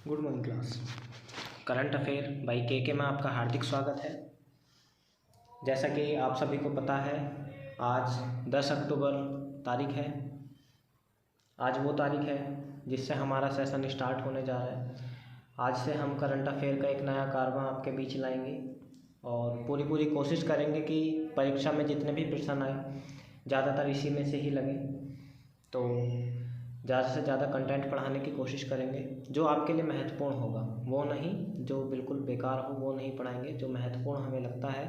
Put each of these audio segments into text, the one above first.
Good morning class. Current affair by के में आपका हार्दिक स्वागत है। जैसा कि आप सभी को पता है, आज 10 अक्टूबर तारीख है। आज वो तारीख है जिससे हमारा सेशन स्टार्ट होने जा रहा है। आज से हम करंट अफेयर का एक नया कारवां आपके बीच लाएंगे और पूरी कोशिश करेंगे कि परीक्षा में जितने भी प्रश्न आए ज़्यादातर इसी में से ही लगे। तो ज़्यादा से ज़्यादा कंटेंट पढ़ाने की कोशिश करेंगे। जो आपके लिए महत्वपूर्ण होगा वो नहीं, जो बिल्कुल बेकार हो वो नहीं पढ़ाएंगे। जो महत्वपूर्ण हमें लगता है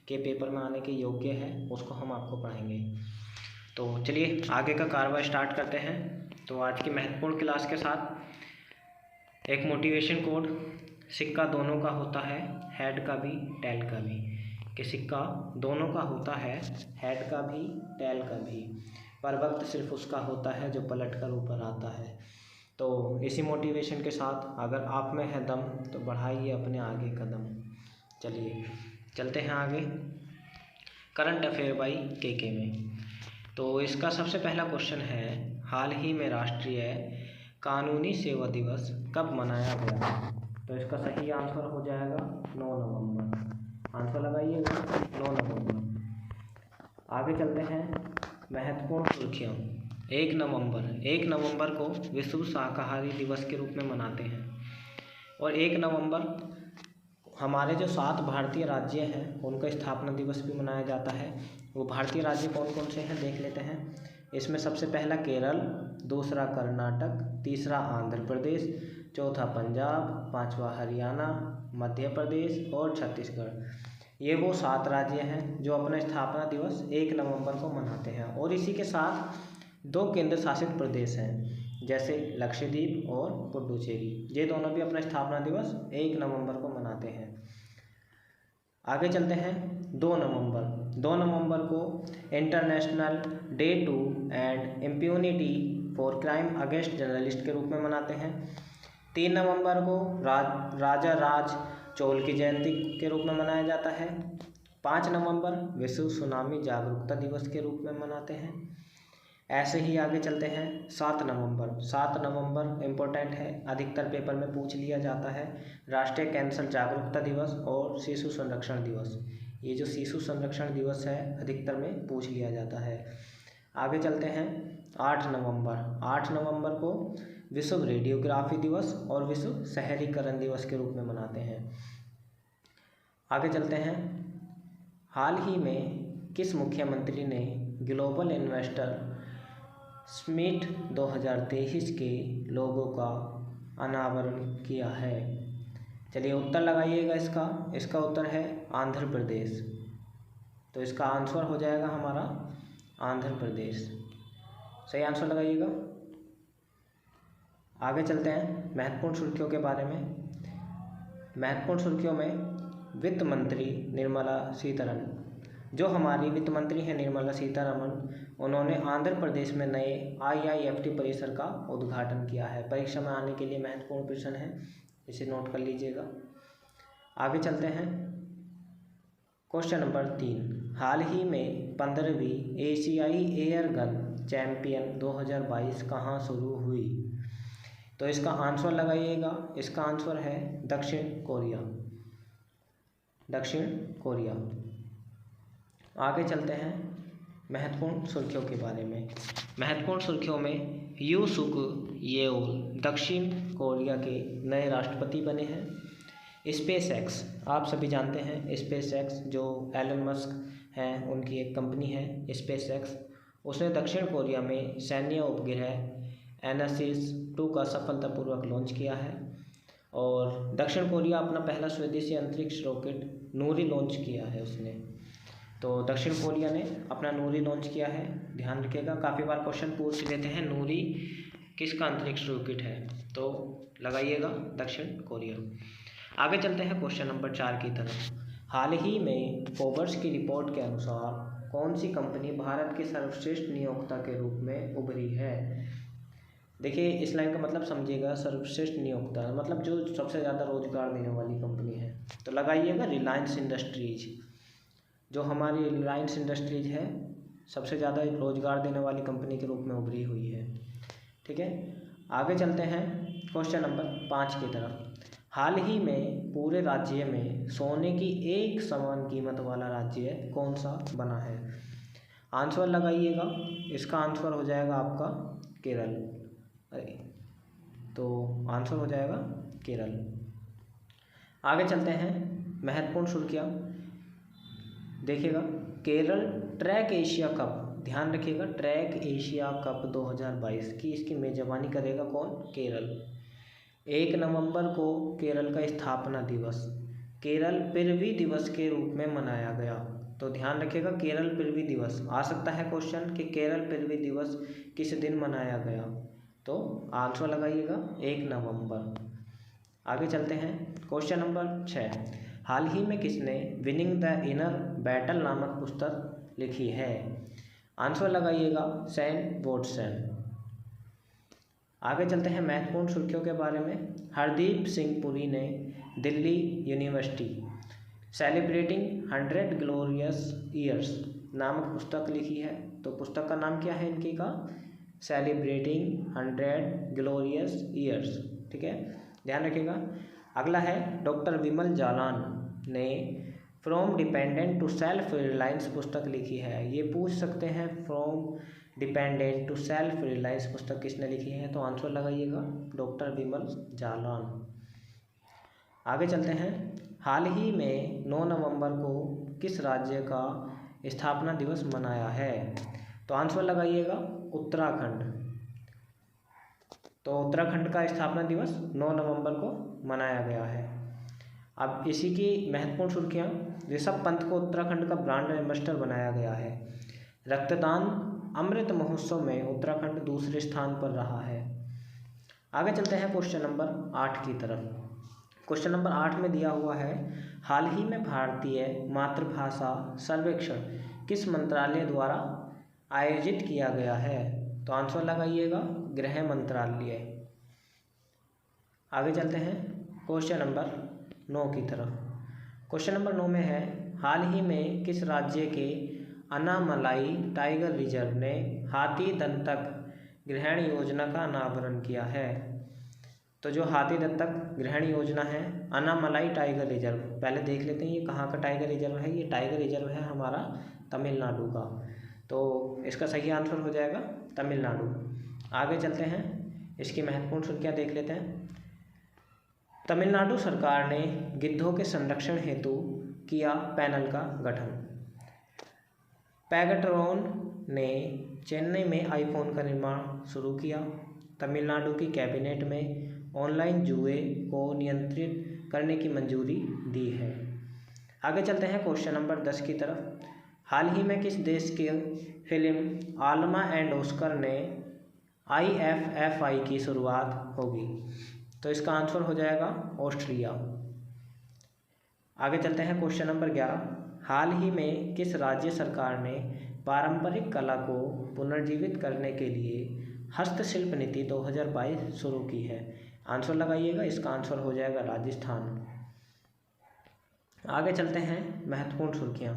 कि पेपर में आने के योग्य है उसको हम आपको पढ़ाएंगे। तो चलिए आगे का कारवां स्टार्ट करते हैं। तो आज की महत्वपूर्ण क्लास के साथ एक मोटिवेशन कोड, सिक्का दोनों का होता है, हेड का भी टेल का भी। कि सिक्का दोनों का होता है, हेड का भी टेल का भी, पर वक्त सिर्फ उसका होता है जो पलट कर ऊपर आता है। तो इसी मोटिवेशन के साथ अगर आप में है दम तो बढ़ाइए अपने आगे कदम। चलिए चलते हैं आगे करंट अफेयर बाई के में। तो इसका सबसे पहला क्वेश्चन है, हाल ही में राष्ट्रीय कानूनी सेवा दिवस कब मनाया गया? तो इसका सही आंसर हो जाएगा 9 नवंबर। आंसर लगाइएगा 9 नवंबर। आगे चलते हैं महत्वपूर्ण सुर्खियाँ। 1 नवंबर को विश्व शाकाहारी दिवस के रूप में मनाते हैं। और 1 नवंबर हमारे जो 7 भारतीय राज्य हैं उनका स्थापना दिवस भी मनाया जाता है। वो भारतीय राज्य कौन कौन से हैं देख लेते हैं। इसमें सबसे पहला केरल, दूसरा कर्नाटक, तीसरा आंध्र प्रदेश, चौथा पंजाब, पांचवा हरियाणा, मध्य प्रदेश और छत्तीसगढ़। ये वो 7 राज्य हैं जो अपना स्थापना दिवस 1 नवंबर को मनाते हैं। और इसी के साथ 2 केंद्र शासित प्रदेश हैं, जैसे लक्षद्वीप और पुडुचेरी। ये दोनों भी अपना स्थापना दिवस 1 नवंबर को मनाते हैं। आगे चलते हैं 2 नवंबर को international day to end impunity for crime against journalist के रूप में मनाते हैं। 3 नवंबर को राजा राज चोल की जयंती के रूप में मनाया जाता है। 5 नवंबर विश्व सुनामी जागरूकता दिवस के रूप में मनाते हैं। ऐसे ही आगे चलते हैं 7 नवंबर इम्पोर्टेंट है, अधिकतर पेपर में पूछ लिया जाता है। राष्ट्रीय कैंसर जागरूकता दिवस और शिशु संरक्षण दिवस। ये जो शिशु संरक्षण दिवस है अधिकतर में पूछ लिया जाता है। आगे चलते हैं 8 नवंबर को विश्व रेडियोग्राफी दिवस और विश्व शहरीकरण दिवस के रूप में मनाते हैं। आगे चलते हैं, हाल ही में किस मुख्यमंत्री ने ग्लोबल इन्वेस्टर समिट 2023 के लोगों का अनावरण किया है? चलिए उत्तर लगाइएगा इसका उत्तर है आंध्र प्रदेश। तो इसका आंसर हो जाएगा हमारा आंध्र प्रदेश। सही आंसर लगाइएगा। आगे चलते हैं महत्वपूर्ण सुर्खियों के बारे में। महत्वपूर्ण सुर्खियों में वित्त मंत्री निर्मला सीतारमण, जो हमारी वित्त मंत्री हैं निर्मला सीतारमण, उन्होंने आंध्र प्रदेश में नए IIFT परिसर का उद्घाटन किया है। परीक्षा में आने के लिए महत्वपूर्ण प्रश्न है, इसे नोट कर लीजिएगा। आगे चलते हैं क्वेश्चन नंबर 3, हाल ही में 15वीं एशियाई एयर गन चैंपियन 2022 कहाँ शुरू हुई? तो इसका आंसर लगाइएगा। इसका आंसर है दक्षिण कोरिया। आगे चलते हैं महत्वपूर्ण सुर्खियों के बारे में। महत्वपूर्ण सुर्खियों में यू सुक येओल दक्षिण कोरिया के नए राष्ट्रपति बने हैं। स्पेस एक्स, आप सभी जानते हैं स्पेस एक्स जो एलन मस्क हैं उनकी एक कंपनी है स्पेस एक्स। उसने दक्षिण कोरिया में सैन्य उपग्रह एनासिस 2 का सफलतापूर्वक लॉन्च किया है। और दक्षिण कोरिया अपना पहला स्वदेशी अंतरिक्ष रॉकेट नूरी लॉन्च किया है उसने। तो दक्षिण कोरिया ने अपना नूरी लॉन्च किया है, ध्यान रखिएगा। काफ़ी बार क्वेश्चन पूछ लेते हैं नूरी किसका अंतरिक्ष रॉकेट है, तो लगाइएगा दक्षिण कोरिया। आगे चलते हैं क्वेश्चन नंबर 4 की तरफ। हाल ही में फोर्ब्स की रिपोर्ट के अनुसार कौन सी कंपनी भारत के सर्वश्रेष्ठ नियोक्ता के रूप में उभरी है? देखिए इस लाइन का मतलब समझिएगा। सर्वश्रेष्ठ नियोक्ता मतलब जो सबसे ज़्यादा रोजगार देने वाली कंपनी है। तो लगाइएगा रिलायंस इंडस्ट्रीज। जो हमारी रिलायंस इंडस्ट्रीज है सबसे ज़्यादा रोजगार देने वाली कंपनी के रूप में उभरी हुई है। ठीक है। आगे चलते हैं क्वेश्चन नंबर 5 की तरफ। हाल ही में पूरे राज्य में सोने की एक समान कीमत वाला राज्य कौन सा बना है? आंसर लगाइएगा। इसका आंसर हो जाएगा आपका केरल। तो आंसर हो जाएगा केरल। आगे चलते हैं महत्वपूर्ण सुर्खियाँ। देखिएगा, केरल ट्रैक एशिया कप, ध्यान रखिएगा, ट्रैक एशिया कप 2022 की इसकी मेजबानी करेगा कौन? केरल। 1 नवंबर को केरल का स्थापना दिवस केरल पृथ्वी दिवस के रूप में मनाया गया। तो ध्यान रखिएगा, केरल पृथ्वी दिवस आ सकता है क्वेश्चन कि केरल पृथ्वी दिवस किस दिन मनाया गया, तो आंसर लगाइएगा 1 नवंबर। आगे चलते हैं क्वेश्चन नंबर 6। हाल ही में किसने विनिंग द इनर बैटल नामक पुस्तक लिखी है? आंसर लगाइएगा सैम वॉटसन। आगे चलते हैं महत्वपूर्ण सुर्खियों के बारे में। हरदीप सिंह पुरी ने Delhi university celebrating 100 glorious years नामक पुस्तक लिखी है। तो पुस्तक का नाम क्या है इनकी का? Celebrating 100 glorious years. ठीक है, ध्यान रखिएगा। अगला है डॉक्टर विमल जालान ने from dependent to self reliance पुस्तक लिखी है। ये पूछ सकते हैं from dependent to self reliance पुस्तक किसने लिखी है? तो आंसर लगाइएगा डॉक्टर विमल जालान। आगे चलते हैं। हाल ही में 9 नवंबर को किस राज्य का स्थापना दिवस मनाया है? तो आंसर लगाइएगा उत्तराखंड। तो उत्तराखंड का स्थापना दिवस 9 नवंबर को मनाया गया है। अब इसी की महत्वपूर्ण सुर्खियाँ। ऋषभ पंत को उत्तराखंड का ब्रांड एम्बेसडर बनाया गया है। रक्तदान अमृत महोत्सव में उत्तराखंड दूसरे स्थान पर रहा है। आगे चलते हैं क्वेश्चन नंबर 8 की तरफ। क्वेश्चन नंबर 8 में दिया हुआ है, हाल ही में भारतीय मातृभाषा सर्वेक्षण किस मंत्रालय द्वारा आयोजित किया गया है? तो आंसर लगाइएगा गृह मंत्रालय। आगे चलते हैं क्वेश्चन नंबर 9 की तरफ। क्वेश्चन नंबर 9 में है, हाल ही में किस राज्य के अन्नामलाई टाइगर रिजर्व ने हाथी दंतक ग्रहण योजना का अनावरण किया है? तो जो हाथी दत्तक ग्रहण योजना है अन्नामलाई टाइगर रिजर्व, पहले देख लेते हैं ये कहाँ का टाइगर रिजर्व है। ये टाइगर रिजर्व है हमारा तमिलनाडु का। तो इसका सही आंसर हो जाएगा तमिलनाडु। आगे चलते हैं, इसकी महत्वपूर्ण सुर्खियाँ देख लेते हैं। तमिलनाडु सरकार ने गिद्धों के संरक्षण हेतु किया पैनल का गठन। पैगट्रॉन ने चेन्नई में आईफोन का निर्माण शुरू किया। तमिलनाडु की कैबिनेट में ऑनलाइन जुए को नियंत्रित करने की मंजूरी दी है। आगे चलते हैं क्वेश्चन नंबर 10 की तरफ। हाल ही में किस देश की फिल्म आलमा एंड ऑस्कर ने IFFI की शुरुआत होगी? तो इसका आंसर हो जाएगा ऑस्ट्रिया। आगे चलते हैं क्वेश्चन नंबर 11। हाल ही में किस राज्य सरकार ने पारंपरिक कला को पुनर्जीवित करने के लिए हस्तशिल्प नीति 2022 शुरू की है? आंसर लगाइएगा, इसका आंसर हो जाएगा राजस्थान। आगे चलते हैं महत्वपूर्ण सुर्खियाँ।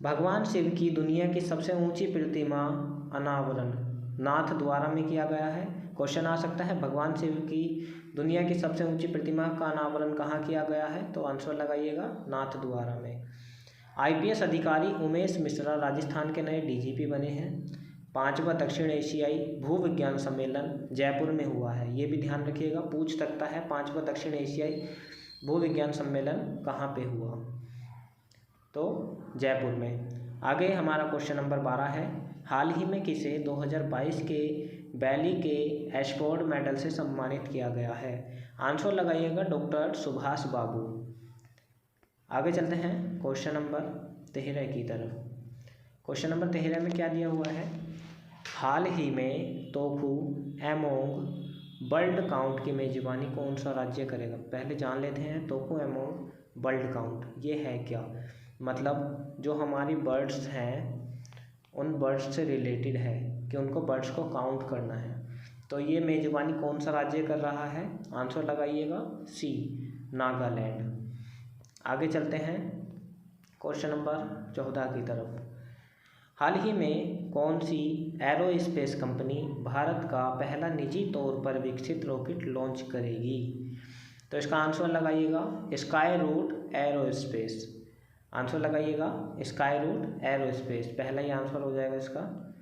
भगवान शिव की दुनिया की सबसे ऊंची प्रतिमा अनावरण नाथ द्वारा में किया गया है। क्वेश्चन आ सकता है भगवान शिव की दुनिया की सबसे ऊंची प्रतिमा का अनावरण कहाँ किया गया है? तो आंसर लगाइएगा नाथ द्वारा में। IPS अधिकारी उमेश मिश्रा राजस्थान के नए DGP बने हैं। 5वां दक्षिण एशियाई भूविज्ञान सम्मेलन जयपुर में हुआ है। ये भी ध्यान रखिएगा, पूछ सकता है 5वां दक्षिण एशियाई भूविज्ञान सम्मेलन कहाँ पे हुआ? तो जयपुर में। आगे हमारा क्वेश्चन नंबर 12 है, हाल ही में किसे 2022 के बैली के एशफोर्ड मेडल से सम्मानित किया गया है? आंसर लगाइएगा डॉक्टर सुभाष बाबू। आगे चलते हैं क्वेश्चन नंबर 13 की तरफ। क्वेश्चन नंबर 13 में क्या दिया हुआ है, हाल ही में तोफू एमोंग वर्ल्ड काउंट की मेजबानी कौन सा राज्य करेगा? पहले जान लेते हैं तोफू एमोंग वर्ल्ड काउंट ये है क्या। मतलब जो हमारी बर्ड्स हैं उन बर्ड्स से रिलेटेड है कि उनको बर्ड्स को काउंट करना है। तो ये मेजबानी कौन सा राज्य कर रहा है? आंसर लगाइएगा सी, नागालैंड। आगे चलते हैं क्वेश्चन नंबर 14 की तरफ। हाल ही में कौन सी एरोस्पेस कंपनी भारत का पहला निजी तौर पर विकसित रॉकेट लॉन्च करेगी? तो इसका आंसर लगाइएगा स्काई रूट एरोस्पेस। आंसर लगाइएगा स्काई रूट एरोस्पेस, पहला ही आंसर हो जाएगा इसका।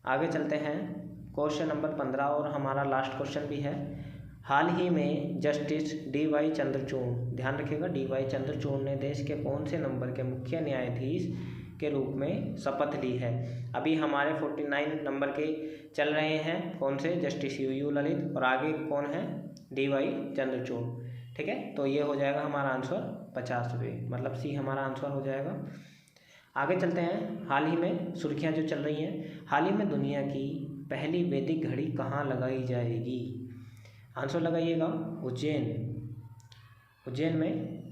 आगे चलते हैं क्वेश्चन नंबर 15 और हमारा लास्ट क्वेश्चन भी है। हाल ही में जस्टिस डी.वाई. चंद्रचूड़, ध्यान रखिएगा डी.वाई. चंद्रचूड़ ने देश के कौन से नंबर के मुख्य न्यायाधीश के रूप में शपथ ली है? अभी हमारे 49 नंबर के चल रहे हैं, कौन से? जस्टिस यू ललित, और आगे कौन है? डी.वाई. चंद्रचूड़। ठीक है, तो ये हो जाएगा हमारा आंसर 50वें, मतलब सी हमारा आंसर हो जाएगा। आगे चलते हैं। हाल ही में सुर्खियां जो चल रही हैं, हाल ही में दुनिया की पहली वैदिक घड़ी कहाँ लगाई जाएगी? आंसर लगाइएगा उज्जैन। उज्जैन में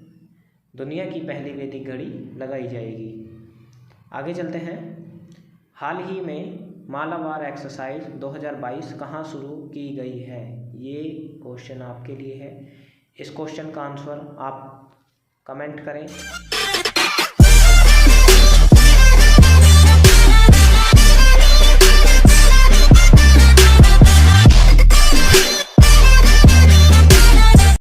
दुनिया की पहली वैदिक घड़ी लगाई जाएगी। आगे चलते हैं। हाल ही में मालाबार एक्सरसाइज 2022 कहाँ शुरू की गई है? ये क्वेश्चन आपके लिए है। इस क्वेश्चन का आंसर आप कमेंट करें।